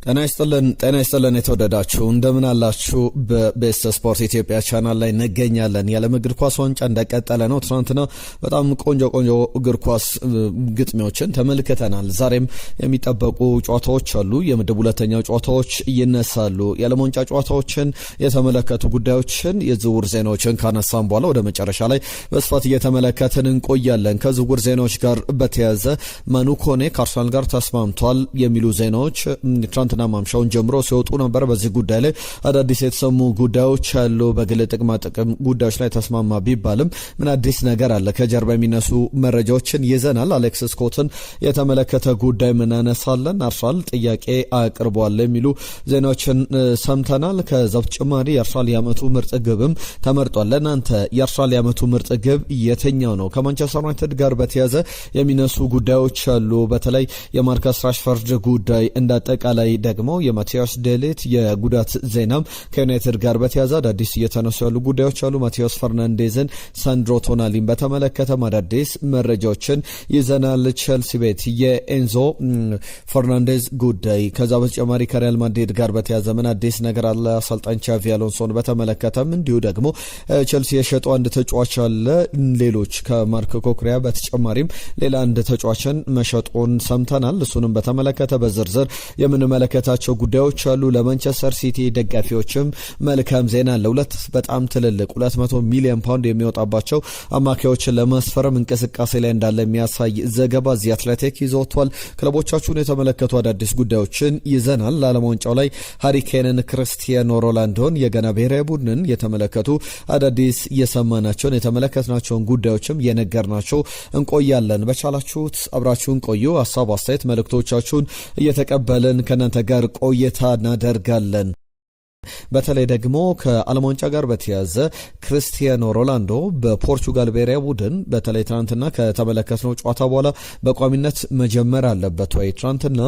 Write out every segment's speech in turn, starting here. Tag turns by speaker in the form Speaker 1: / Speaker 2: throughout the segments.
Speaker 1: ጤና ይስጥልን የተወደዳችሁ እንደምን አላችሁ? በቤስት ስፖርት ኢትዮጵያ ቻናል ላይ እንገኛለን። የዓለም እግር ኳስ ዋንጫ እንደቀጠለ ነው። ትናንትና በጣም ቆንጆ እግር ኳስ ግጥሚያዎችን ተመልክተናል። ዛሬም የሚጠበቁ ጨዋታዎች አሉ። የምድብ ሁለተኛው ጨዋታዎች ይነሳሉ። የዓለም ዋንጫ ጨዋታዎችን የተመለከቱ ጉዳዮችን፣ የዝውውር ዜናዎችን ካነሳን በኋላ ወደ መጨረሻ ላይ በስፋት እየተመለከትን እንቆያለን። ከዝውውር ዜናዎች ጋር በተያያዘ ማኑ ኮኔ ከአርሰናል ጋር ተስማምቷል የሚሉ ዜናዎች ትናንትና ማምሻውን ጀምሮ ሲወጡ ነበር። በዚህ ጉዳይ ላይ አዳዲስ የተሰሙ ጉዳዮች አሉ። በግል ጥቅም ጉዳዮች ላይ ተስማማ ቢባልም ምን አዲስ ነገር አለ? ከጀርባ የሚነሱ መረጃዎችን ይዘናል። አሌክስ ስኮትን የተመለከተ ጉዳይ ምናነሳለን። አርሰናል ጥያቄ አቅርቧል የሚሉ ዜናዎችን ሰምተናል። ከዛ በተጨማሪ የአርሰናል የዓመቱ ምርጥ ግብም ተመርጧል። ለእናንተ የአርሰናል የዓመቱ ምርጥ ግብ የትኛው ነው? ከማንቸስተር ዩናይትድ ጋር በተያያዘ የሚነሱ ጉዳዮች አሉ። በተለይ የማርከስ ራሽፎርድ ጉዳይ እንዳጠቃላይ ደግሞ የማቲያስ ዴሊት የጉዳት ዜናም ከዩናይትድ ጋር በተያያዘ አዳዲስ እየተነሱ ያሉ ጉዳዮች አሉ። ማቲያስ ፈርናንዴዝን፣ ሳንድሮ ቶናሊን በተመለከተ አዳዲስ መረጃዎችን ይዘናል። ቼልሲ ቤት የኤንዞ ፈርናንዴዝ ጉዳይ፣ ከዛ በተጨማሪ ከሪያል ማድሪድ ጋር በተያያዘ ምን አዲስ ነገር አለ? አሰልጣኝ ቻቪ አሎንሶን በተመለከተም እንዲሁ ደግሞ ቼልሲ የሸጠው አንድ ተጫዋች አለ። ሌሎች ከማርክ ኮክሪያ በተጨማሪም ሌላ አንድ ተጫዋችን መሸጡን ሰምተናል። እሱንም በተመለከተ በዝርዝር የምንመለከታቸው ጉዳዮች አሉ። ለማንቸስተር ሲቲ ደጋፊዎችም መልካም ዜና አለ። ሁለት በጣም ትልልቅ 200 ሚሊዮን ፓውንድ የሚወጣባቸው አማካዮችን ለማስፈረም እንቅስቃሴ ላይ እንዳለ የሚያሳይ ዘገባ ዚ አትሌቲክ ይዘውቷል። ክለቦቻችሁን የተመለከቱ አዳዲስ ጉዳዮችን ይዘናል። ለዓለም ዋንጫው ላይ ሃሪኬንን፣ ክርስቲያኖ ሮናልዶን፣ የጋና ብሔራዊ ቡድንን የተመለከቱ አዳዲስ የሰማናቸውን የተመለከትናቸውን ጉዳዮችም የነገርናቸው እንቆያለን። በቻላችሁት አብራችሁን ቆዩ። ሀሳብ አስተያየት መልእክቶቻችሁን እየተቀበልን ከእናንተ ጋር ቆይታ እናደርጋለን። በተለይ ደግሞ ከዓለም ዋንጫ ጋር በተያያዘ ክርስቲያኖ ሮናልዶ በፖርቹጋል ብሔራዊ ቡድን በተለይ ትናንትና ከተመለከትነው ጨዋታ በኋላ በቋሚነት መጀመር አለበት ወይ? ትናንትና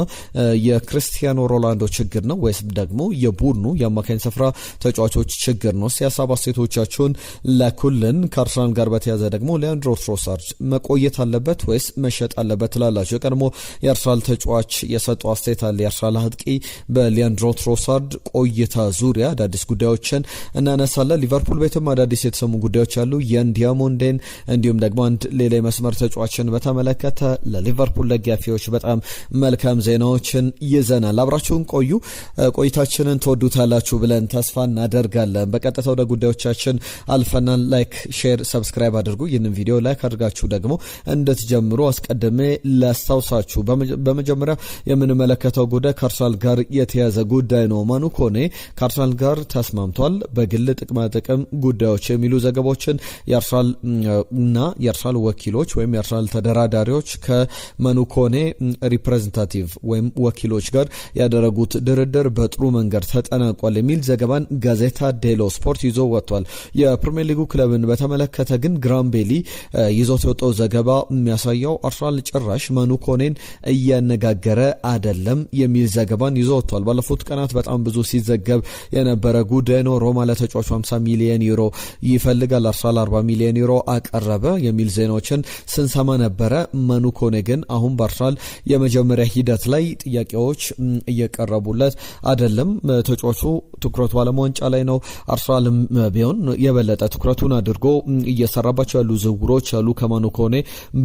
Speaker 1: የክርስቲያኖ ሮናልዶ ችግር ነው ወይስ ደግሞ የቡድኑ የአማካኝ ስፍራ ተጫዋቾች ችግር ነው? ሲያሳብ አስተያየቶቻችሁን ላኩልን። ከአርሰናል ጋር በተያያዘ ደግሞ ሊያንድሮ ትሮሳርድ መቆየት አለበት ወይስ መሸጥ አለበት ትላላችሁ? የቀድሞ የአርሰናል ተጫዋች የሰጠው አስተያየት አለ። የአርሰናል አጥቂ በሊያንድሮ ትሮሳርድ ቆይታ ዙሪያ አዳዲስ ጉዳዮችን እናነሳለን። ሊቨርፑል ቤትም አዳዲስ የተሰሙ ጉዳዮች አሉ። ያን ዲያሞንዴን እንዲሁም ደግሞ አንድ ሌላ መስመር ተጫዋችን በተመለከተ ለሊቨርፑል ደጋፊዎች በጣም መልካም ዜናዎችን ይዘናል። አብራችሁን ቆዩ። ቆይታችንን ተወዱታላችሁ ብለን ተስፋ እናደርጋለን። በቀጥታ ወደ ጉዳዮቻችን አልፈናል። ላይክ፣ ሼር፣ ሰብስክራይብ አድርጉ። ይህንን ቪዲዮ ላይክ አድርጋችሁ ደግሞ እንድትጀምሩ አስቀድሜ ላስታውሳችሁ። በመጀመሪያ የምንመለከተው ጉዳይ ከአርሰናል ጋር የተያዘ ጉዳይ ነው። ማኑ ኮኔ ከአርሰናል ጋር ተስማምቷል በግል ጥቅም ጉዳዮች የሚሉ ዘገባዎችን የአርሰናል ወኪሎች ወይም የአርሰናል ተደራዳሪዎች ከማኑ ኮኔ ሪፕሬዘንታቲቭ ወይም ወኪሎች ጋር ያደረጉት ድርድር በጥሩ መንገድ ተጠናቋል የሚል ዘገባን ጋዜታ ዴሎ ስፖርት ይዞ ወጥቷል። የፕሪሚየር ሊጉ ክለብን በተመለከተ ግን ግራምቤሊ ይዞት የወጣው ዘገባ የሚያሳየው አርሰናል ጭራሽ ማኑ ኮኔን እያነጋገረ አይደለም የሚል ዘገባን ይዞ ወጥቷል። ባለፉት ቀናት በጣም ብዙ ሲዘገብ የነበረ ጉዳይ ነው። ሮማ ለተጫዋቹ 50 ሚሊዮን ዩሮ ይፈልጋል፣ አርሰናል 40 ሚሊዮን ዩሮ አቀረበ የሚል ዜናዎችን ስንሰማ ነበረ። ማኑ ኮኔ ግን አሁን በአርሰናል የመጀመሪያ ሂደት ላይ ጥያቄዎች እየቀረቡለት አይደለም። ተጫዋቹ ትኩረቱ ዓለም ዋንጫ ላይ ነው። አርሰናልም ቢሆን የበለጠ ትኩረቱን አድርጎ እየሰራባቸው ያሉ ዝውውሮች ያሉ ከማኑ ኮኔ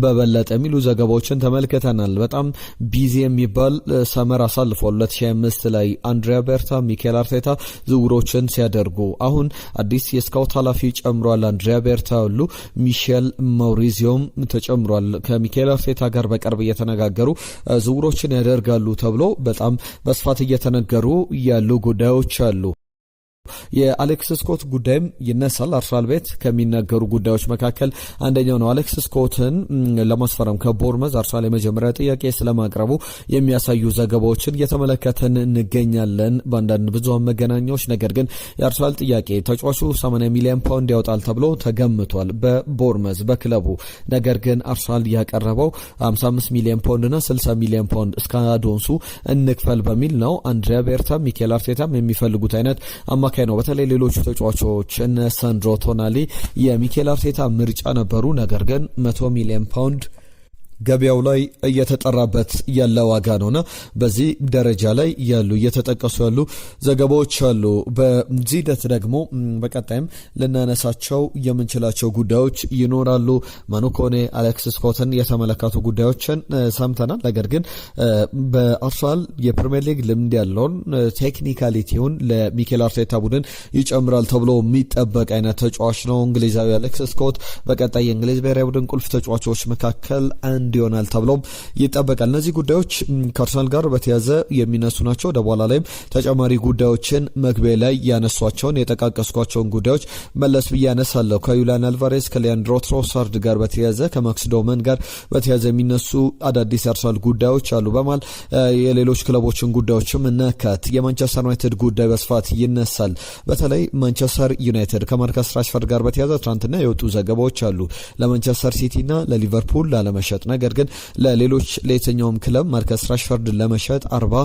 Speaker 1: በበለጠ የሚሉ ዘገባዎችን ተመልክተናል። በጣም ቢዚ የሚባል ሰመር አሳልፏል። 2025 ላይ አንድሪያ ቤርታ፣ ሚኬል አርቴታ ዝውውሮችን ሲያደርጉ አሁን አዲስ የስካውት ኃላፊ ጨምሯል። አንድሪያ ቤርታ ሁሉ ሚሼል ማውሪዚዮም ተጨምሯል። ከሚኬል አርቴታ ጋር በቅርብ እየተነጋገሩ ዝውውሮችን ያደርጋሉ ተብሎ በጣም በስፋት እየተነገሩ ያሉ ጉዳዮች አሉ። የአሌክስ ስኮት ጉዳይም ይነሳል። አርሰናል ቤት ከሚነገሩ ጉዳዮች መካከል አንደኛው ነው። አሌክስ ስኮትን ለማስፈረም ከቦርመዝ አርሰናል የመጀመሪያ ጥያቄ ስለማቅረቡ የሚያሳዩ ዘገባዎችን እየተመለከተን እንገኛለን በአንዳንድ ብዙሃን መገናኛዎች። ነገር ግን የአርሰናል ጥያቄ ተጫዋቹ 80 ሚሊዮን ፓውንድ ያወጣል ተብሎ ተገምቷል በቦርመዝ በክለቡ። ነገር ግን አርሰናል ያቀረበው 55 ሚሊዮን ፓውንድና 60 ሚሊዮን ፓውንድ እስከ አዶንሱ እንክፈል በሚል ነው። አንድሪያ ቤርታ፣ ሚኬል አርቴታም የሚፈልጉት አይነት አማካይ ነው። በተለይ ሌሎቹ ተጫዋቾች እነ ሳንድሮ ቶናሊ የሚኬል አርቴታ ምርጫ ነበሩ። ነገር ግን 100 ሚሊዮን ፓውንድ ገበያው ላይ እየተጠራበት ያለ ዋጋ ነውና በዚህ ደረጃ ላይ ያሉ እየተጠቀሱ ያሉ ዘገባዎች አሉ። በዚህ ሂደት ደግሞ በቀጣይም ልናነሳቸው የምንችላቸው ጉዳዮች ይኖራሉ። ማኑ ኮኔ፣ አሌክስ ስኮትን የተመለከቱ ጉዳዮችን ሰምተናል። ነገር ግን በአርሰናል የፕሪሚየር ሊግ ልምድ ያለውን ቴክኒካሊቲውን ለሚኬል አርቴታ ቡድን ይጨምራል ተብሎ የሚጠበቅ አይነት ተጫዋች ነው እንግሊዛዊ አሌክስ ስኮት። በቀጣይ የእንግሊዝ ብሔራዊ ቡድን ቁልፍ ተጫዋቾች መካከል ይሆናል ተብሎም ይጠበቃል። እነዚህ ጉዳዮች ከአርሰናል ጋር በተያዘ የሚነሱ ናቸው። ወደ በኋላ ላይም ተጨማሪ ጉዳዮችን መግቢያ ላይ ያነሷቸውን የጠቃቀስኳቸውን ጉዳዮች መለስ ብዬ ያነሳለሁ። ከዩሊያን አልቫሬዝ ከሊያንድሮ ትሮሳርድ ጋር በተያዘ ከማክስ ዶመን ጋር በተያዘ የሚነሱ አዳዲስ አርሰናል ጉዳዮች አሉ። በማል የሌሎች ክለቦችን ጉዳዮችም እናካት። የማንቸስተር ዩናይትድ ጉዳይ በስፋት ይነሳል። በተለይ ማንቸስተር ዩናይትድ ከማርከስ ራሽፈርድ ጋር በተያዘ ትናንትና የወጡ ዘገባዎች አሉ። ለማንቸስተር ሲቲና ለሊቨርፑል ላለመሸጥ ነገር ግን ለሌሎች ለየትኛውም ክለብ ማርከስ ራሽፈርድ ለመሸጥ 40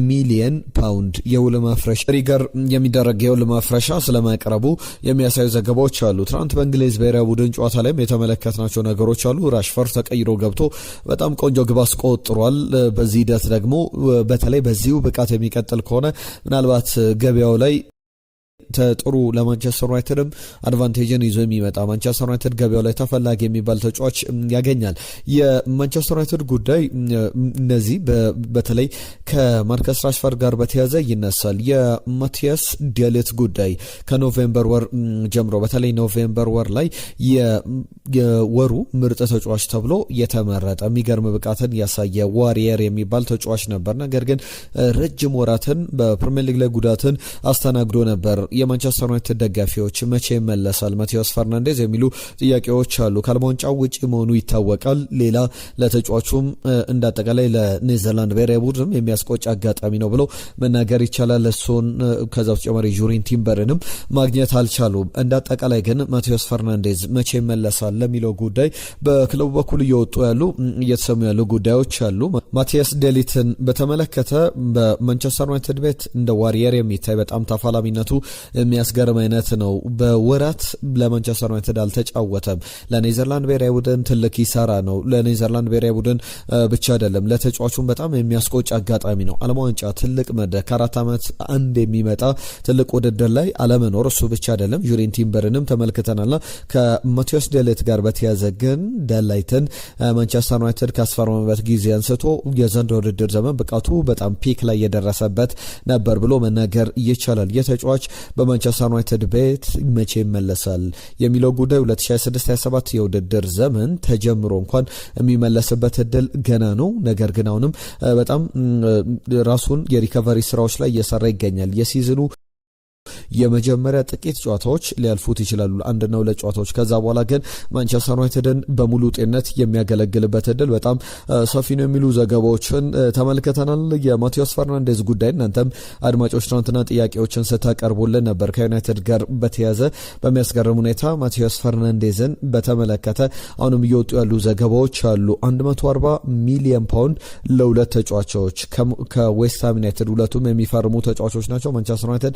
Speaker 1: ሚሊዮን ፓውንድ የውል ማፍረሻ ሪገር የሚደረግ የውል ማፍረሻ ስለማቅረቡ የሚያሳዩ ዘገባዎች አሉ። ትናንት በእንግሊዝ ብሔራዊ ቡድን ጨዋታ ላይም የተመለከትናቸው ነገሮች አሉ። ራሽፈርድ ተቀይሮ ገብቶ በጣም ቆንጆ ግብ አስቆጥሯል። በዚህ ሂደት ደግሞ በተለይ በዚሁ ብቃት የሚቀጥል ከሆነ ምናልባት ገበያው ላይ ጥሩ ለማንቸስተር ዩናይትድም አድቫንቴጅን ይዞ የሚመጣ ማንቸስተር ዩናይትድ ገበያው ላይ ተፈላጊ የሚባል ተጫዋች ያገኛል። የማንቸስተር ዩናይትድ ጉዳይ እነዚህ በተለይ ከማርከስ ራሽፈርድ ጋር በተያዘ ይነሳል። የማቲያስ ዴሊት ጉዳይ ከኖቬምበር ወር ጀምሮ በተለይ ኖቬምበር ወር ላይ የወሩ ምርጥ ተጫዋች ተብሎ የተመረጠ የሚገርም ብቃትን ያሳየ ዋሪየር የሚባል ተጫዋች ነበር። ነገር ግን ረጅም ወራትን በፕሪሚየር ሊግ ላይ ጉዳትን አስተናግዶ ነበር። የማንቸስተር ዩናይትድ ደጋፊዎች መቼ ይመለሳል ማቲያስ ፈርናንዴዝ የሚሉ ጥያቄዎች አሉ። ከአልማዋንጫው ውጪ መሆኑ ይታወቃል። ሌላ ለተጫዋቹም እንዳጠቃላይ ለኔዘርላንድ ብሔራዊ ቡድንም የሚያስቆጭ አጋጣሚ ነው ብሎ መናገር ይቻላል። እሱን ከዛ ተጨማሪ ጁሪን ቲምበርንም ማግኘት አልቻሉም። እንዳጠቃላይ ግን ማቲያስ ፈርናንዴዝ መቼ ይመለሳል ለሚለው ጉዳይ በክለቡ በኩል እየተሰሙ ያሉ ጉዳዮች አሉ። ማቲያስ ዴሊትን በተመለከተ በማንቸስተር ዩናይትድ ቤት እንደ ዋሪየር የሚታይ በጣም ተፋላሚነቱ የሚያስገርም አይነት ነው። በወራት ለማንቸስተር ዩናይትድ አልተጫወተም። ለኔዘርላንድ ብሔራዊ ቡድን ትልቅ ይሰራ ነው። ለኔዘርላንድ ብሔራዊ ቡድን ብቻ አይደለም ለተጫዋቹም በጣም የሚያስቆጭ አጋጣሚ ነው። ዓለም ዋንጫ ትልቅ መድረክ ከአራት ዓመት አንድ የሚመጣ ትልቅ ውድድር ላይ አለመኖር እሱ ብቻ አይደለም። ጁሪን ቲምበርንም ተመልክተናልና ከማቲያስ ዴሊት ጋር በተያዘ ግን ዴላይትን ማንቸስተር ዩናይትድ ካስፈረመበት ጊዜ አንስቶ የዘንድሮው ውድድር ዘመን ብቃቱ በጣም ፒክ ላይ የደረሰበት ነበር ብሎ መናገር ይቻላል። የተጫዋች በማንቸስተር ዩናይትድ ቤት መቼ ይመለሳል የሚለው ጉዳይ 2026-27 የውድድር ዘመን ተጀምሮ እንኳን የሚመለስበት እድል ገና ነው። ነገር ግን አሁንም በጣም ራሱን የሪከቨሪ ስራዎች ላይ እየሰራ ይገኛል። የሲዝኑ የመጀመሪያ ጥቂት ጨዋታዎች ሊያልፉት ይችላሉ፣ አንድና ሁለት ጨዋታዎች። ከዛ በኋላ ግን ማንቸስተር ዩናይትድን በሙሉ ጤንነት የሚያገለግልበት እድል በጣም ሰፊ ነው የሚሉ ዘገባዎችን ተመልክተናል። የማቲያስ ፈርናንዴዝ ጉዳይ እናንተም አድማጮች ትናንትና ጥያቄዎችን ስታቀርቡልን ነበር። ከዩናይትድ ጋር በተያዘ በሚያስገርም ሁኔታ ማቲያስ ፈርናንዴዝን በተመለከተ አሁንም እየወጡ ያሉ ዘገባዎች አሉ። 140 ሚሊዮን ፓውንድ ለሁለት ተጫዋቾች ከዌስትሃም ዩናይትድ ሁለቱም የሚፈርሙ ተጫዋቾች ናቸው። ማንቸስተር ዩናይትድ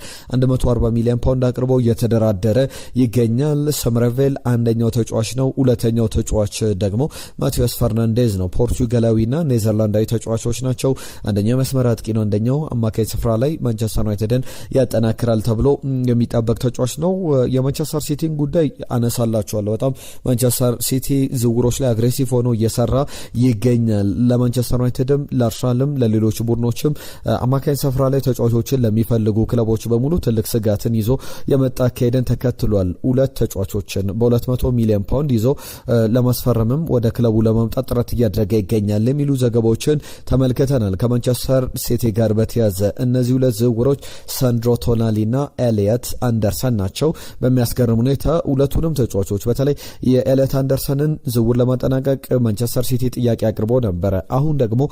Speaker 1: 140 ሚሊዮን ፓውንድ አቅርቦ እየተደራደረ ይገኛል። ሰምረቬል አንደኛው ተጫዋች ነው። ሁለተኛው ተጫዋች ደግሞ ማቲያስ ፈርናንዴዝ ነው። ፖርቹጋላዊና ኔዘርላንዳዊ ተጫዋቾች ናቸው። አንደኛው መስመር አጥቂ ነው፣ አንደኛው አማካይ ስፍራ ላይ ማንቸስተር ዩናይትድን ያጠናክራል ተብሎ የሚጠበቅ ተጫዋች ነው። የማንቸስተር ሲቲን ጉዳይ አነሳላችኋለሁ። በጣም ማንቸስተር ሲቲ ዝውውሮች ላይ አግሬሲቭ ሆኖ እየሰራ ይገኛል። ለማንቸስተር ዩናይትድም ለአርሰናልም ለሌሎች ቡድኖችም አማካይ ስፍራ ላይ ተጫዋቾችን ለሚፈልጉ ክለቦች በሙሉ ትልቅ ስጋትን ይዞ የመጣ አካሄድን ተከትሏል። ሁለት ተጫዋቾችን በ200 ሚሊዮን ፓውንድ ይዞ ለማስፈረምም ወደ ክለቡ ለማምጣት ጥረት እያደረገ ይገኛል የሚሉ ዘገባዎችን ተመልክተናል። ከማንቸስተር ሲቲ ጋር በተያዘ እነዚህ ሁለት ዝውውሮች ሳንድሮ ቶናሊና ኤሊየት አንደርሰን ናቸው። በሚያስገርም ሁኔታ ሁለቱንም ተጫዋቾች በተለይ የኤሊየት አንደርሰንን ዝውውር ለማጠናቀቅ ማንቸስተር ሲቲ ጥያቄ አቅርቦ ነበረ። አሁን ደግሞ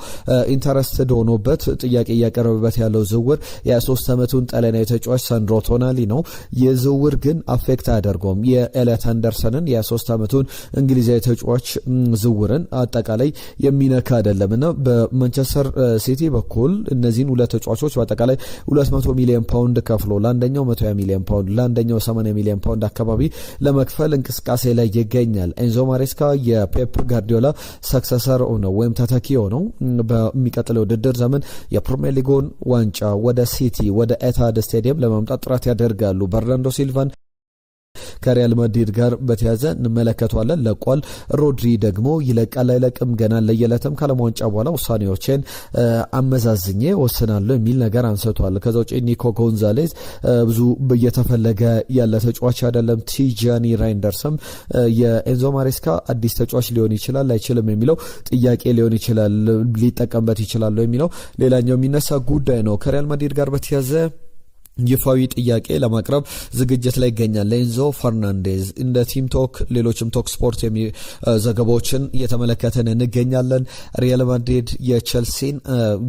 Speaker 1: ኢንተረስትድ ሆኖበት ጥያቄ እያቀረበበት ያለው ዝውውር የ23 ዓመቱን ጣሊያናዊ ተጫዋች ሳንድሮ ቶናሊ ነው። የዝውውር ግን አፌክት አያደርገውም የኤሊዮት አንደርሰንን የ3 ዓመቱን እንግሊዛዊ ተጫዋች ዝውውርን አጠቃላይ የሚነካ አይደለምና በማንቸስተር ሲቲ በኩል እነዚህን ሁለት ተጫዋቾች በአጠቃላይ 200 ሚሊዮን ፓውንድ ከፍሎ ለአንደኛው 120 ሚሊዮን ፓውንድ ለአንደኛው 80 ሚሊዮን ፓውንድ አካባቢ ለመክፈል እንቅስቃሴ ላይ ይገኛል። ኤንዞ ማሬስካ የፔፕ ጋርዲዮላ ሰክሰሰር ነው ወይም ተተኪ ነው። በሚቀጥለው ውድድር ዘመን የፕሪሚየር ሊጉን ዋንጫ ወደ ሲቲ ወደ ኤታሃድ ስቴዲየም ለማምጣት ጥረት ያደርጋሉ። በርናርዶ ሲልቫን ከሪያል ማድሪድ ጋር በተያዘ እንመለከቷለን። ለቋል። ሮድሪ ደግሞ ይለቃል አይለቅም ገና ለየለተም ከዓለም ዋንጫ በኋላ ውሳኔዎችን አመዛዝኜ ወስናለሁ የሚል ነገር አንስቷል። ከዛ ውጪ ኒኮ ጎንዛሌዝ ብዙ እየተፈለገ ያለ ተጫዋች አይደለም። ቲጃኒ ራይንደርስም የኤንዞ ማሬስካ አዲስ ተጫዋች ሊሆን ይችላል አይችልም የሚለው ጥያቄ ሊሆን ይችላል። ሊጠቀምበት ይችላል የሚለው ሌላኛው የሚነሳ ጉዳይ ነው። ከሪያል ማድሪድ ጋር በተያዘ ይፋዊ ጥያቄ ለማቅረብ ዝግጅት ላይ ይገኛል። ኤንዞ ፈርናንዴዝ እንደ ቲም ቶክ ሌሎችም ቶክ ስፖርት ዘገባዎችን እየተመለከተን እንገኛለን። ሪያል ማድሪድ የቼልሲን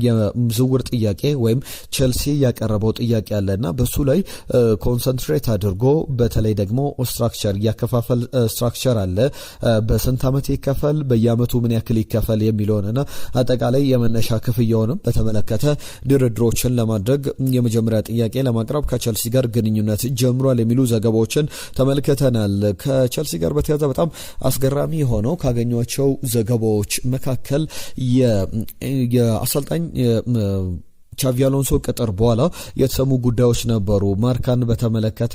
Speaker 1: የዝውውር ጥያቄ ወይም ቼልሲ ያቀረበው ጥያቄ አለና በሱ ላይ ኮንሰንትሬት አድርጎ በተለይ ደግሞ ስትራክቸር ያከፋፈል ስትራክቸር አለ። በስንት ዓመት ይከፈል፣ በየዓመቱ ምን ያክል ይከፈል የሚለውንና አጠቃላይ የመነሻ ክፍያውንም በተመለከተ ድርድሮችን ለማድረግ የመጀመሪያ ጥያቄ ለማቅረብ ከቸልሲ ጋር ግንኙነት ጀምሯል የሚሉ ዘገባዎችን ተመልክተናል። ከቸልሲ ጋር በተያያዘ በጣም አስገራሚ ሆነው ካገኟቸው ዘገባዎች መካከል የአሰልጣኝ ቻቪ አሎንሶ ቅጥር በኋላ የተሰሙ ጉዳዮች ነበሩ። ማርካን በተመለከተ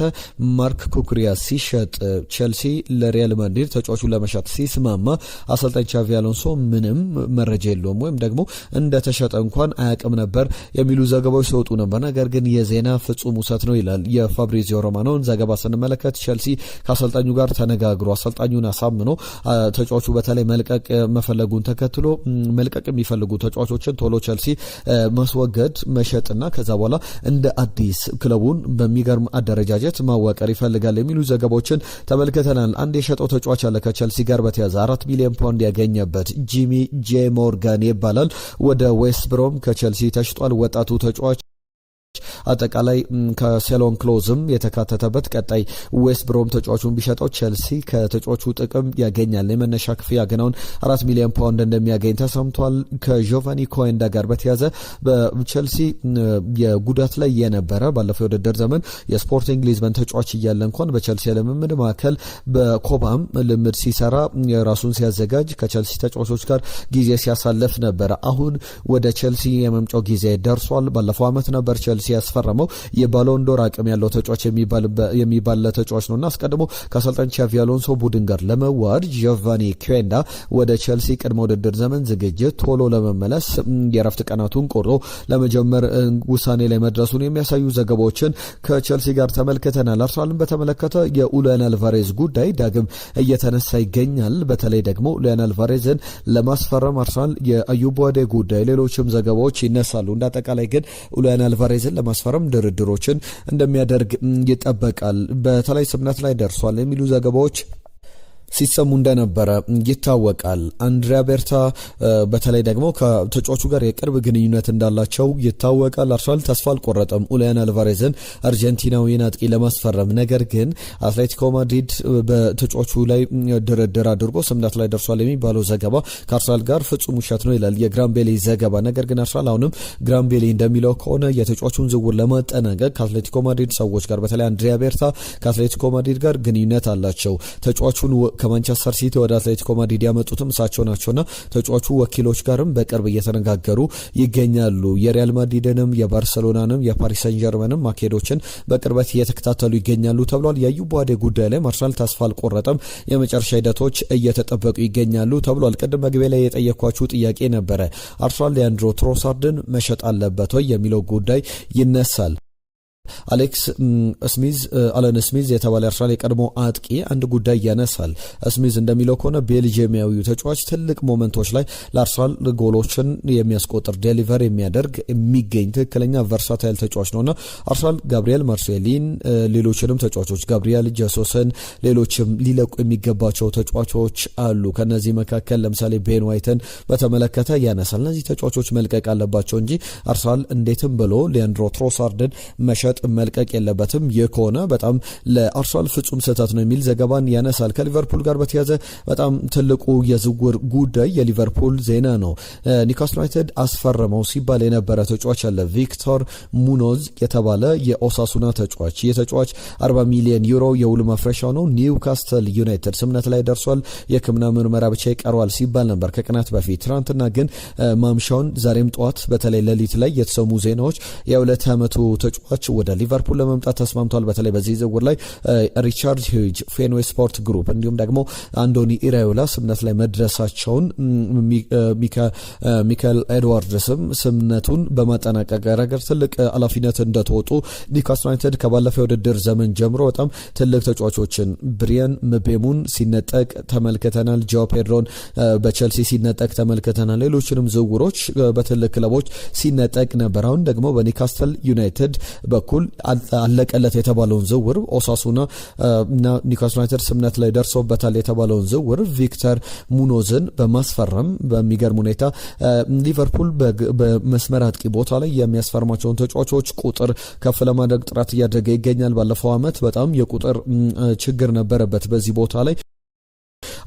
Speaker 1: ማርክ ኩኩሪያ ሲሸጥ ቼልሲ ለሪያል ማድሪድ ተጫዋቹን ለመሸጥ ሲስማማ አሰልጣኝ ቻቪ አሎንሶ ምንም መረጃ የለውም ወይም ደግሞ እንደተሸጠ እንኳን አያውቅም ነበር የሚሉ ዘገባዎች ሲወጡ ነበር። ነገር ግን የዜና ፍጹም ውሰት ነው ይላል የፋብሪዚዮ ሮማኖን ዘገባ ስንመለከት። ቼልሲ ከአሰልጣኙ ጋር ተነጋግሮ አሰልጣኙን አሳምኖ ተጫዋቹ በተለይ መልቀቅ መፈለጉን ተከትሎ መልቀቅ የሚፈልጉ ተጫዋቾችን ቶሎ ቼልሲ ማስወገድ መሸጥና ከዛ በኋላ እንደ አዲስ ክለቡን በሚገርም አደረጃጀት ማዋቀር ይፈልጋል የሚሉ ዘገባዎችን ተመልክተናል። አንድ የሸጠው ተጫዋች አለ ከቸልሲ ጋር በተያዘ 4 ሚሊዮን ፓውንድ ያገኘበት ጂሚ ጄ ሞርጋን ይባላል። ወደ ዌስት ብሮም ከቸልሲ ተሽጧል። ወጣቱ ተጫዋች አጠቃላይ ከሴሎን ክሎዝም የተካተተበት ቀጣይ ዌስት ብሮም ተጫዋቹን ቢሸጠው ቸልሲ ከተጫዋቹ ጥቅም ያገኛል። የመነሻ ክፍያ ገናውን 4 ሚሊዮን ፓውንድ እንደሚያገኝ ተሰምቷል። ከጆቫኒ ኮንዳ ጋር በተያዘ በቸልሲ የጉዳት ላይ የነበረ ባለፈው የውድድር ዘመን የስፖርቲንግ ሊዝበን ተጫዋች እያለ እንኳን በቸልሲ ልምምድ ማዕከል በኮባም ልምድ ሲሰራ ራሱን ሲያዘጋጅ ከቸልሲ ተጫዋቾች ጋር ጊዜ ሲያሳልፍ ነበረ። አሁን ወደ ቸልሲ የመምጫው ጊዜ ደርሷል። ባለፈው ዓመት ነበር ቸልሲ ያስፈረመው የባሎንዶር አቅም ያለው ተጫዋች የሚባል ተጫዋች ነውና አስቀድሞ ከአሰልጣኝ ቻቪ አሎንሶ ቡድን ጋር ለመዋድ ጆቫኒ ኩዌንዳ ወደ ቸልሲ ቅድመ ውድድር ዘመን ዝግጅት ቶሎ ለመመለስ የረፍት ቀናቱን ቆርጦ ለመጀመር ውሳኔ ላይ መድረሱን የሚያሳዩ ዘገባዎችን ከቸልሲ ጋር ተመልክተናል። አርሰናልን በተመለከተ የኡሊያን አልቫሬዝ ጉዳይ ዳግም እየተነሳ ይገኛል። በተለይ ደግሞ ኡሊያን አልቫሬዝን ለማስፈረም አርሰናል የአዩብ ዋዴ ጉዳይ ሌሎችም ዘገባዎች ይነሳሉ። እንዳጠቃላይ ግን ኡሊያን አልቫሬዝን ለማስፈረም ድርድሮችን እንደሚያደርግ ይጠበቃል። በተለይ ስምነት ላይ ደርሷል የሚሉ ዘገባዎች ሲሰሙ እንደነበረ ይታወቃል። አንድሪያ ቤርታ በተለይ ደግሞ ከተጫዋቹ ጋር የቅርብ ግንኙነት እንዳላቸው ይታወቃል። አርሰናል ተስፋ አልቆረጠም ኡሊያን አልቫሬዝን አርጀንቲናዊን አጥቂ ለማስፈረም። ነገር ግን አትሌቲኮ ማድሪድ በተጫዋቹ ላይ ድርድር አድርጎ ስምነት ላይ ደርሷል የሚባለው ዘገባ ከአርሰናል ጋር ፍጹም ውሸት ነው ይላል የግራምቤሌ ዘገባ። ነገር ግን አርሰናል አሁንም ግራምቤሌ እንደሚለው ከሆነ የተጫዋቹን ዝውውር ለማጠናቀቅ ከአትሌቲኮ ማድሪድ ሰዎች ጋር በተለይ አንድሪያ ቤርታ ከአትሌቲኮ ማድሪድ ጋር ግንኙነት አላቸው። ተጫዋቹን ከማንቸስተር ሲቲ ወደ አትሌቲኮ ማድሪድ ያመጡትም እሳቸው ናቸውና ተጫዋቹ ወኪሎች ጋርም በቅርብ እየተነጋገሩ ይገኛሉ። የሪያል ማድሪድንም የባርሰሎናንም የፓሪስ ሰን ጀርመንም ማኬዶችን በቅርበት እየተከታተሉ ይገኛሉ ተብሏል። የአዩብ ዋዴ ጉዳይ ላይ አርሰናል ተስፋ አልቆረጠም። የመጨረሻ ሂደቶች እየተጠበቁ ይገኛሉ ተብሏል። ቅድም መግቢያ ላይ የጠየኳችሁ ጥያቄ ነበረ። አርሰናል ሊያንድሮ ትሮሳርድን መሸጥ አለበት ወይ የሚለው ጉዳይ ይነሳል። አለን ስሚዝ የተባለ አርሰናል የቀድሞ አጥቂ አንድ ጉዳይ ያነሳል። ስሚዝ እንደሚለው ከሆነ ቤልጂየማዊው ተጫዋች ትልቅ ሞመንቶች ላይ ለአርሰናል ጎሎችን የሚያስቆጥር ዴሊቨር የሚያደርግ የሚገኝ ትክክለኛ ቨርሳታይል ተጫዋች ነውና አርሰናል ጋብሪኤል ማርሴሊን ሌሎችንም ተጫዋቾች ጋብሪኤል ጀሶስን ሌሎችም ሊለቁ የሚገባቸው ተጫዋቾች አሉ። ከነዚህ መካከል ለምሳሌ ቤን ዋይትን በተመለከተ ያነሳል። እነዚህ ተጫዋቾች መልቀቅ አለባቸው እንጂ አርሰናል እንዴትም ብሎ ሊያንድሮ ትሮሳርድን መሸጥ መሸጥ መልቀቅ የለበትም። ይህ ከሆነ በጣም ለአርሰናል ፍጹም ስህተት ነው የሚል ዘገባን ያነሳል። ከሊቨርፑል ጋር በተያያዘ በጣም ትልቁ የዝውውር ጉዳይ የሊቨርፑል ዜና ነው። ኒውካስል ዩናይትድ አስፈረመው ሲባል የነበረ ተጫዋች አለ። ቪክቶር ሙኖዝ የተባለ የኦሳሱና ተጫዋች። የተጫዋች 40 ሚሊዮን ዩሮ የውል ማፍረሻው ነው። ኒውካስትል ዩናይትድ ስምነት ላይ ደርሷል። የሕክምና ምርመራ ብቻ ይቀረዋል ሲባል ነበር ከቀናት በፊት። ትናንትና ግን ማምሻውን ዛሬም ጠዋት በተለይ ሌሊት ላይ የተሰሙ ዜናዎች የሁለት ዓመቱ ተጫዋች ወደ ሊቨርፑል ለመምጣት ተስማምቷል። በተለይ በዚህ ዝውውር ላይ ሪቻርድ ሂጅ፣ ፌንዌይ ስፖርት ግሩፕ እንዲሁም ደግሞ አንዶኒ ኢራዮላ ስምነት ላይ መድረሳቸውን ሚካኤል ኤድዋርድስም ስምነቱን በማጠናቀቅ ረገድ ትልቅ ኃላፊነት እንደተወጡ ኒውካስል ዩናይትድ ከባለፈው የውድድር ዘመን ጀምሮ በጣም ትልቅ ተጫዋቾችን ብሪያን ምቤሙን ሲነጠቅ ተመልክተናል። ጆ ፔድሮን በቸልሲ ሲነጠቅ ተመልክተናል። ሌሎችንም ዝውውሮች በትልቅ ክለቦች ሲነጠቅ ነበር። አሁን ደግሞ በኒውካስትል ዩናይትድ በኩል አለቀለት የተባለውን ዝውውር ኦሳሱና እና ኒውካስትል ዩናይትድ ስምነት ላይ ደርሶበታል የተባለውን ዝውውር ቪክተር ሙኖዝን በማስፈረም በሚገርም ሁኔታ ሊቨርፑል በመስመር አጥቂ ቦታ ላይ የሚያስፈርማቸውን ተጫዋቾች ቁጥር ከፍ ለማድረግ ጥረት እያደረገ ይገኛል። ባለፈው ዓመት በጣም የቁጥር ችግር ነበረበት በዚህ ቦታ ላይ።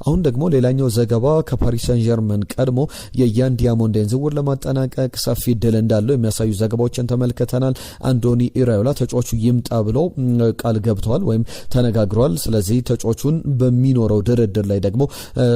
Speaker 1: አሁን ደግሞ ሌላኛው ዘገባ ከፓሪስ ሰን ዠርመን ቀድሞ የያን ዲያሞንዴን ዝውውር ለማጠናቀቅ ሰፊ እድል እንዳለው የሚያሳዩ ዘገባዎችን ተመልክተናል። አንዶኒ ኢራዮላ ተጫዋቹ ይምጣ ብለው ቃል ገብተዋል ወይም ተነጋግረዋል። ስለዚህ ተጫዋቹን በሚኖረው ድርድር ላይ ደግሞ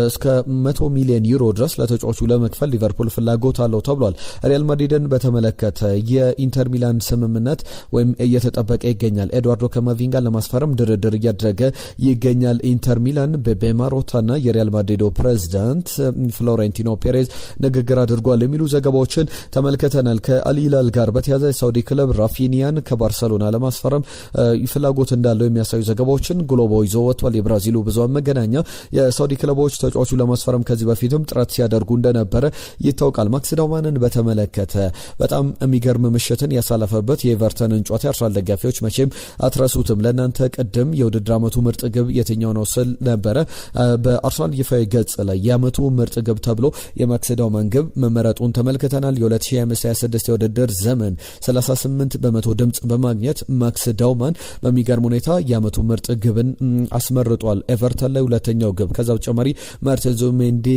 Speaker 1: እስከ 100 ሚሊዮን ዩሮ ድረስ ለተጫዋቹ ለመክፈል ሊቨርፑል ፍላጎት አለው ተብሏል። ሪያል ማድሪድን በተመለከተ የኢንተር ሚላን ስምምነት ወይም እየተጠበቀ ይገኛል። ኤድዋርዶ ካማቪንጋን ለማስፈረም ድርድር እያደረገ ይገኛል። ኢንተር ሚላን በቤማሮታና የሪያል ማድሪዶ ፕሬዝዳንት ፍሎሬንቲኖ ፔሬዝ ንግግር አድርጓል የሚሉ ዘገባዎችን ተመልክተናል። ከአልሂላል ጋር በተያያዘ ሳውዲ ክለብ ራፊኒያን ከባርሰሎና ለማስፈረም ፍላጎት እንዳለው የሚያሳዩ ዘገባዎችን ግሎቦ ይዞ ወጥቷል። የብራዚሉ ብዙሃን መገናኛ የሳውዲ ክለቦች ተጫዋቹ ለማስፈረም ከዚህ በፊትም ጥረት ሲያደርጉ እንደነበረ ይታወቃል። ማክስ ዳውማንን በተመለከተ በጣም የሚገርም ምሽትን ያሳለፈበት የኤቨርተንን ጨዋታ የአርሰናል ደጋፊዎች መቼም አትረሱትም። ለእናንተ ቅድም የውድድር ዓመቱ ምርጥ ግብ የትኛው ነው ስል ነበረ። በአርሰናል ይፋዊ ገጽ ላይ የዓመቱ ምርጥ ግብ ተብሎ የማክስ ዳውማን ግብ መመረጡን ተመልክተናል። የ2025/26 የውድድር ዘመን 38 በመቶ ድምጽ በማግኘት ማክስ ዳውማን በሚገርም ሁኔታ የዓመቱ ምርጥ ግብን አስመርጧል። ኤቨርተን ላይ ሁለተኛው ግብ። ከዛ በተጨማሪ ማርቲን ዙቢሜንዲ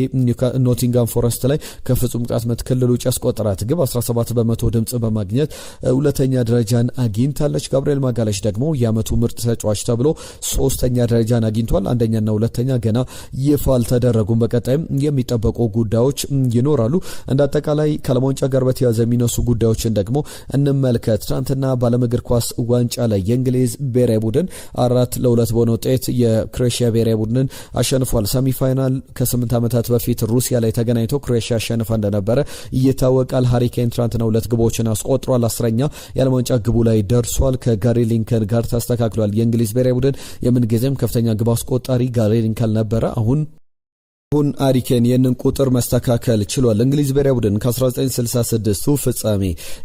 Speaker 1: ኖቲንጋም ፎረስት ላይ ከፍጹም ቅጣት ምት ክልል ውጭ ያስቆጠራት ግብ 17 በመቶ ድምጽ በማግኘት ሁለተኛ ደረጃን አግኝታለች። ጋብሪኤል ማጋሌሽ ደግሞ የዓመቱ ምርጥ ተጫዋች ተብሎ ሶስተኛ ደረጃን አግኝቷል። አንደኛና ሁለተኛ ገና ይፋ አልተደረጉም። በቀጣይም የሚጠበቁ ጉዳዮች ይኖራሉ። እንደ አጠቃላይ ከዓለም ዋንጫ ጋር በተያያዘ የሚነሱ ጉዳዮችን ደግሞ እንመልከት። ትናንትና በዓለም እግር ኳስ ዋንጫ ላይ የእንግሊዝ ብሔራዊ ቡድን 4-2 በሆነ ውጤት የክሮኤሽያ ብሔራዊ ቡድንን አሸንፏል። ሰሚፋይናል ከ8 ዓመታት በፊት ሩሲያ ላይ ተገናኝቶ ክሮኤሽያ አሸንፋ እንደነበረ ይታወቃል። ሃሪ ኬን ትናንትና 2 ግቦችን አስቆጥሯል። 10ኛ የዓለም ዋንጫ ግቡ ላይ ደርሷል። ከጋሪ ሊንከን ጋር ተስተካክሏል። የእንግሊዝ ብሔራዊ ቡድን የምንጊዜም ከፍተኛ ግብ አስቆጣሪ ጋሪ ሊንከን ነበረ። አሁን ሃሪ ኬን ይህንን ቁጥር መስተካከል ችሏል። እንግሊዝ ብሔራዊ ቡድን ከ1966ቱ ፍጻሜ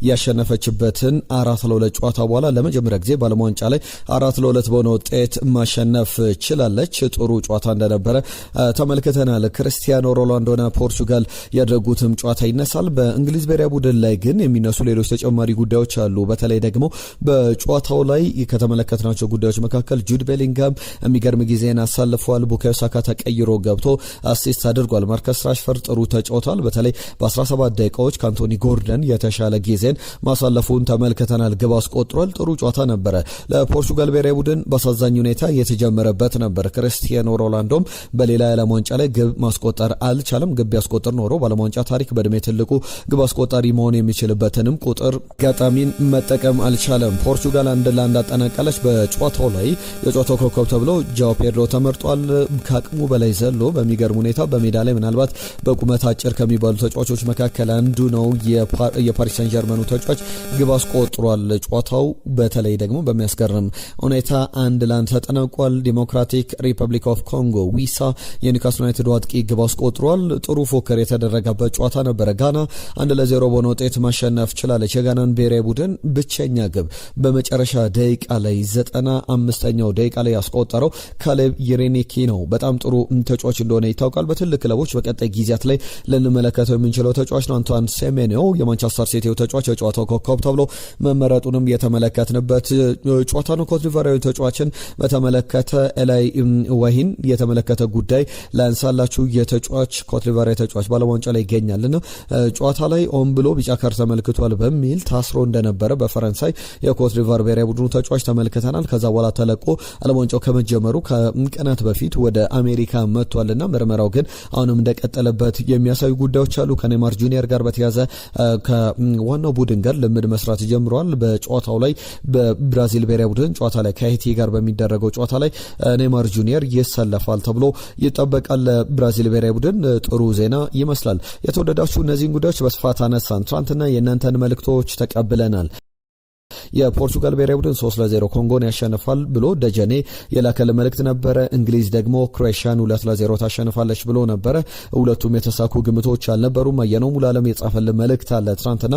Speaker 1: ያሸነፈችበትን 4-2 ጨዋታ በኋላ ለመጀመሪያ ጊዜ በዓለም ዋንጫ ላይ 4-2 በሆነ ውጤት ማሸነፍ ችላለች። ጥሩ ጨዋታ እንደነበረ ተመልክተናል። ክርስቲያኖ ሮናልዶና ፖርቹጋል ያደረጉትም ጨዋታ ይነሳል። በእንግሊዝ ብሔራዊ ቡድን ላይ ግን የሚነሱ ሌሎች ተጨማሪ ጉዳዮች አሉ። በተለይ ደግሞ በጨዋታው ላይ ከተመለከትናቸው ጉዳዮች መካከል ጁድ ቤሊንጋም የሚገርም ጊዜን አሳልፏል። ቡካዮ ሳካ ተቀይሮ ገብቶ አሲስት አድርጓል። ማርከስ ራሽፈርድ ጥሩ ተጫውቷል። በተለይ በ17 ደቂቃዎች ከአንቶኒ ጎርደን የተሻለ ጊዜን ማሳለፉን ተመልክተናል። ግብ አስቆጥሯል። ጥሩ ጨዋታ ነበረ። ለፖርቹጋል ብሔራዊ ቡድን በአሳዛኝ ሁኔታ የተጀመረበት ነበር። ክርስቲያኖ ሮናልዶም በሌላ የዓለም ዋንጫ ላይ ግብ ማስቆጠር አልቻለም። ግብ ያስቆጥር ኖሮ በዓለም ዋንጫ ታሪክ በእድሜ ትልቁ ግብ አስቆጣሪ መሆን የሚችልበትንም ቁጥር አጋጣሚን መጠቀም አልቻለም። ፖርቹጋል 1-1 አጠናቀለች። በጨዋታው ላይ የጨዋታው ኮከብ ተብሎ ጃኦ ፔድሮ ተመርጧል። ከአቅሙ በላይ ዘሎ በሚገርም ሁኔታ በሜዳ ላይ ምናልባት በቁመት አጭር ከሚባሉ ተጫዋቾች መካከል አንዱ ነው። የፓሪስ ሰን ዠርመኑ ተጫዋች ግብ አስቆጥሯል። ጨዋታው በተለይ ደግሞ በሚያስገርም ሁኔታ 1-1 ተጠናቋል። ዲሞክራቲክ ሪፐብሊክ ኦፍ ኮንጎ ዊሳ የኒውካስል ዩናይትድ አጥቂ ግብ አስቆጥሯል። ጥሩ ፉክክር የተደረገበት ጨዋታ ነበረ። ጋና 1-0 በሆነ ውጤት ማሸነፍ ችላለች። የጋናን ብሔራዊ ቡድን ብቸኛ ግብ በመጨረሻ ደቂቃ ላይ 95ኛው ደቂቃ ላይ ያስቆጠረው ካሌብ ይሬኔኪ ነው። በጣም ጥሩ ተጫዋች እንደሆነ ይታወቃል። ይታወቃል። በትልቅ ክለቦች በቀጣይ ጊዜያት ላይ ልንመለከተው የምንችለው ተጫዋች ነው። አንቷን ሴሜንዮ የማንቸስተር ሲቲው ተጫዋች የጨዋታው ኮከብ ተብሎ መመረጡንም የተመለከትንበት ጨዋታ ነው። ኮትዲቫራዊ ተጫዋችን በተመለከተ ኤላይ ወሂን የተመለከተ ጉዳይ ላንሳላችሁ። የተጫዋች ኮትዲቫራዊ ተጫዋች ባለም ዋንጫ ላይ ይገኛልና ጨዋታ ላይ ኦን ብሎ ቢጫ ካርድ ተመልክቷል በሚል ታስሮ እንደነበረ በፈረንሳይ የኮትዲቫር ብሔራዊ ቡድኑ ተጫዋች ተመልክተናል። ከዛ በኋላ ተለቆ ዓለም ዋንጫው ከመጀመሩ ከቀናት በፊት ወደ አሜሪካ መጥቷልና ምርመራው ግን አሁንም እንደቀጠለበት የሚያሳዩ ጉዳዮች አሉ። ከኔይማር ጁኒየር ጋር በተያዘ ከዋናው ቡድን ጋር ልምድ መስራት ጀምሯል። በጨዋታው ላይ በብራዚል ብሔራዊ ቡድን ጨዋታ ላይ ከሃይቲ ጋር በሚደረገው ጨዋታ ላይ ኔይማር ጁኒየር ይሰለፋል ተብሎ ይጠበቃል። ለብራዚል ብሔራዊ ቡድን ጥሩ ዜና ይመስላል። የተወደዳችሁ እነዚህን ጉዳዮች በስፋት አነሳን። ትናንትና የእናንተን መልእክቶች ተቀብለናል። የፖርቹጋል ብሔራዊ ቡድን 3-0 ኮንጎን ያሸንፋል ብሎ ደጀኔ የላከለ መልእክት ነበረ። እንግሊዝ ደግሞ ክሮኤሺያን 2-0 ታሸንፋለች ብሎ ነበረ። ሁለቱም የተሳኩ ግምቶች አልነበሩም። አየነው ሙሉ ዓለም የጻፈልን መልእክት አለ። ትናንትና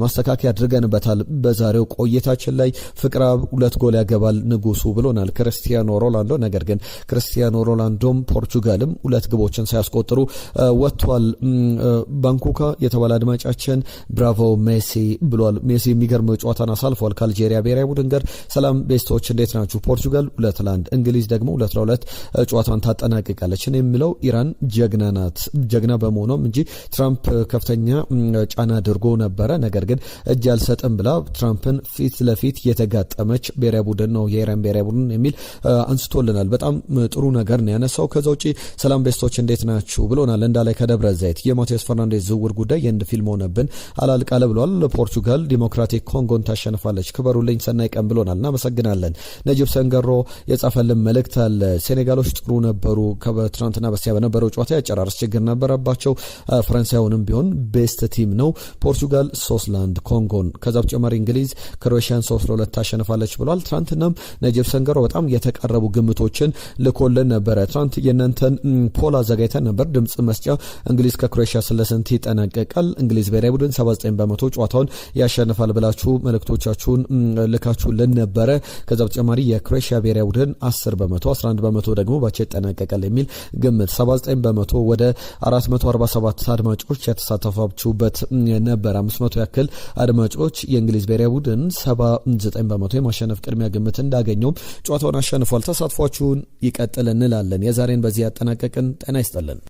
Speaker 1: ማስተካከያ አድርገንበታል። በዛሬው ቆይታችን ላይ ፍቅራ 2 ጎል ያገባል ንጉሱ ብሎናል ክርስቲያኖ ሮናልዶ። ነገር ግን ክርስቲያኖ ሮናልዶም ፖርቹጋልም 2 ግቦችን ሳያስቆጥሩ ወጥቷል። ባንኩካ የተባለ አድማጫችን ብራቮ ሜሲ ብሏል። ሜሲ የሚገርም ጨዋታን አልፏል ከአልጄሪያ ብሔራዊ ቡድን ጋር። ሰላም ቤስቶች እንዴት ናችሁ? ፖርቹጋል 2-1 እንግሊዝ ደግሞ 2-2 ጨዋታን ታጠናቅቃለች። እኔ የምለው ኢራን ጀግና ናት። ጀግና በመሆኗም እንጂ ትራምፕ ከፍተኛ ጫና አድርጎ ነበረ። ነገር ግን እጅ አልሰጥም ብላ ትራምፕን ፊት ለፊት የተጋጠመች ብሔራዊ ቡድን ነው የኢራን ብሔራዊ ቡድን የሚል አንስቶልናል። በጣም ጥሩ ነገር ነው ያነሳው። ከዛ ውጪ ሰላም ቤስቶች እንዴት ናችሁ ብሎናል እንዳላይ ከደብረ ዘይት። የማቴዎስ ፈርናንዴዝ ዝውውር ጉዳይ የእንድ ፊልም ሆነብን አላልቃለ ብሏል። ፖርቹጋል ዲሞክራቲክ ኮንጎን ታሸንፋለች ክበሩልኝ ሰናይ ቀን ብሎናል። እናመሰግናለን። ነጅብ ሰንገሮ የጻፈልን መልእክት አለ። ሴኔጋሎች ጥሩ ነበሩ። ከትናንትና በስቲያ በነበረው ጨዋታ ያጨራረስ ችግር ነበረባቸው። ፈረንሳይውንም ቢሆን ቤስት ቲም ነው። ፖርቹጋል 3-1 ኮንጎን። ከዛ በተጨማሪ እንግሊዝ ክሮኤሺያን 3-2 ታሸንፋለች ብሏል። ትናንትናም ነጅብ ሰንገሮ በጣም የተቀረቡ ግምቶችን ልኮልን ነበረ። ትናንት የእናንተን ፖል አዘጋጅተን ነበር ድምጽ መስጫ። እንግሊዝ ከክሮኤሺያ ስለስንት ይጠናቀቃል? እንግሊዝ ብሔራዊ ቡድን 79% ጨዋታውን ያሸንፋል ብላችሁ መልእክቶቻችሁን ልካችሁልን ነበረ። ከዛ በተጨማሪ የክሮኤሺያ ብሔራዊ ቡድን 10%፣ 11% ደግሞ ባቻ ይጠናቀቃል የሚል ግምት 79% ወደ 447 አድማጮች የተሳተፋችሁበት ነበር። 500 ያክል አድማጮች የእንግሊዝ ብሔራዊ ቡድን 79% የማሸነፍ ቅድሚያ ግምት እንዳገኘውም ጨዋታውን አሸንፏል። ተሳትፏችሁን ይቀጥል እንላለን። የዛሬን በዚህ ያጠናቀቅን። ጤና ይስጥልን።